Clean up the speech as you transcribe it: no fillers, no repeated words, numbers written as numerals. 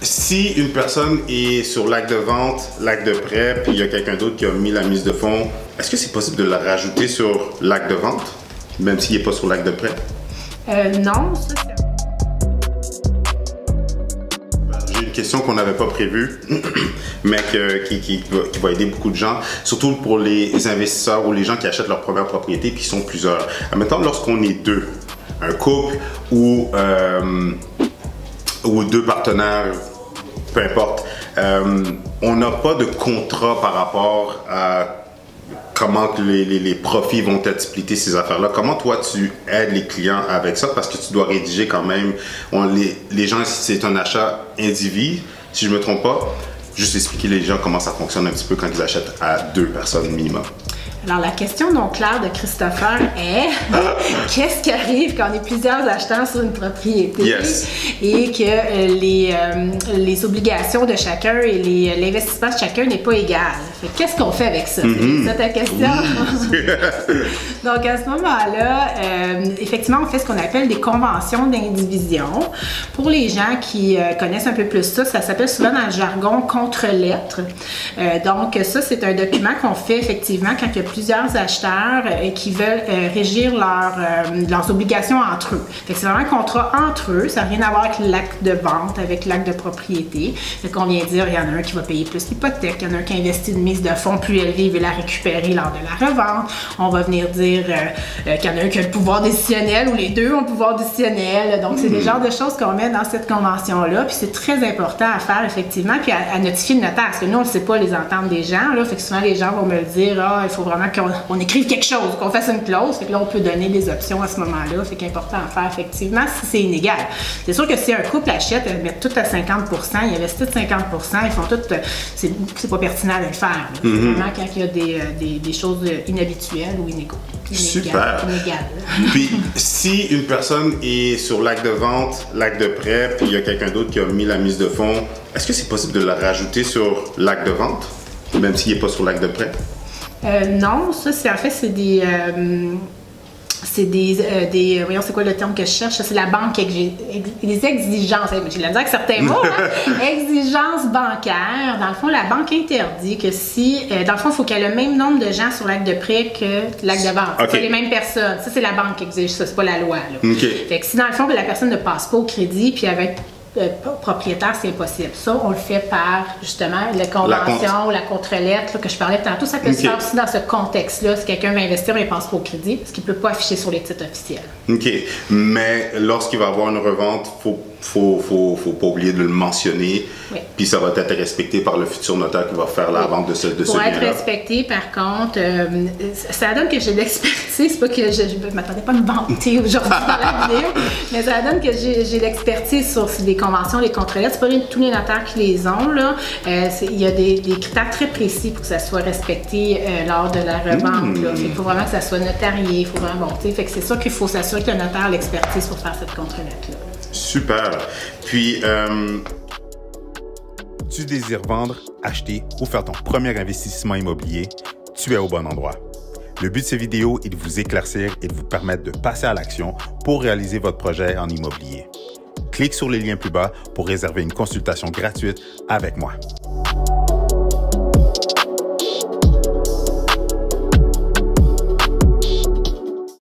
Si une personne est sur l'acte de vente, l'acte de prêt, puis il y a quelqu'un d'autre qui a mis la mise de fonds, est-ce que c'est possible de la rajouter sur l'acte de vente, même s'il n'est pas sur l'acte de prêt? Non, ça c'est... J'ai une question qu'on n'avait pas prévue, mais qui va aider beaucoup de gens, surtout pour les investisseurs ou les gens qui achètent leur première propriété puis qui sont plusieurs. Admettons, lorsqu'on est deux, un couple ou deux partenaires, peu importe, on n'a pas de contrat par rapport à comment que les profits vont être splittés, ces affaires-là. Comment toi tu aides les clients avec ça? Parce que tu dois rédiger quand même. Les gens, c'est un achat individu, si je ne me trompe pas. Juste expliquer les gens comment ça fonctionne un petit peu quand ils achètent à deux personnes minimum. Alors, la question non claire de Christopher est qu'est-ce qui arrive quand on est plusieurs acheteurs sur une propriété et que les obligations de chacun et l'investissement de chacun n'est pas égal? Qu'est-ce qu'on fait avec ça? C'est ça ta question? Oui. Donc, à ce moment-là, effectivement, on fait ce qu'on appelle des conventions d'indivision. Pour les gens qui connaissent un peu plus ça, ça s'appelle souvent dans le jargon contre-lettre. Donc, ça, c'est un document qu'on fait effectivement quand il y a plusieurs acheteurs qui veulent régir leurs obligations entre eux. C'est vraiment un contrat entre eux, ça n'a rien à voir avec l'acte de vente, avec l'acte de propriété. Fait qu'on vient dire, il y en a un qui va payer plus l'hypothèque, il y en a un qui investit une mise de fonds plus élevée, il veut la récupérer lors de la revente. On va venir dire qu'il y en a un qui a le pouvoir décisionnel ou les deux ont le pouvoir décisionnel. Donc, c'est le genre de choses qu'on met dans cette convention-là. Puis c'est très important à faire, effectivement, puis à notifier le notaire. Parce que nous, on ne sait pas les ententes des gens. Là, fait que souvent, les gens vont me le dire, il faut vraiment qu'on écrive quelque chose, qu'on fasse une clause. Fait que là, on peut donner des options à ce moment-là. Fait qu'important à faire, effectivement, si c'est inégal. C'est sûr que si un couple achète, ils mettent tout à 50%, ils investissent 50%, ils font tout... C'est pas pertinent de le faire. C'est vraiment quand il y a des choses inhabituelles ou inégales. Super. Puis, si une personne est sur l'acte de vente, l'acte de prêt, puis il y a quelqu'un d'autre qui a mis la mise de fonds, est-ce que c'est possible de la rajouter sur l'acte de vente, même s'il n'est pas sur l'acte de prêt? Non, ça, c'est en fait, c'est des voyons, c'est quoi le terme que je cherche? C'est la banque, les exigences, j'ai de la dire avec certains mots, exigences bancaires. Dans le fond, la banque interdit que si, dans le fond, il faut qu'il y ait le même nombre de gens sur l'acte de prêt que l'acte de vente. C'est pas les mêmes personnes. Ça, c'est la banque qui exige ça, c'est pas la loi. Là. Fait que si, dans le fond, la personne ne passe pas au crédit, puis avec propriétaire, c'est impossible. Ça, on le fait par, justement, la convention ou la contre-lettre que je parlais tantôt. Ça peut se faire aussi dans ce contexte-là. Si quelqu'un va investir, mais il ne pense pas au crédit, parce qu'il ne peut pas afficher sur les titres officiels. OK. Mais lorsqu'il va y avoir une revente, faut pas oublier de le mentionner. Oui. Puis ça va être respecté par le futur notaire qui va faire la vente de ce bien-là. Pour être respecté, par contre, ça donne que j'ai de l'expertise. C'est pas que je ne m'attendais pas à me vanter aujourd'hui dans la vidéo, mais ça donne que j'ai de l'expertise sur des conventions, les contre-lettres. C'est pas tous les notaires qui les ont. Là. Il y a des critères très précis pour que ça soit respecté lors de la revente. Il faut vraiment que ça soit notarié. Il faut vraiment, fait que c'est sûr qu'il faut s'assurer que le notaire a l'expertise pour faire cette contre-lettre-là. Super. Puis, tu désires vendre, acheter ou faire ton premier investissement immobilier, tu es au bon endroit. Le but de ces vidéos est de vous éclaircir et de vous permettre de passer à l'action pour réaliser votre projet en immobilier. Clique sur les liens plus bas pour réserver une consultation gratuite avec moi.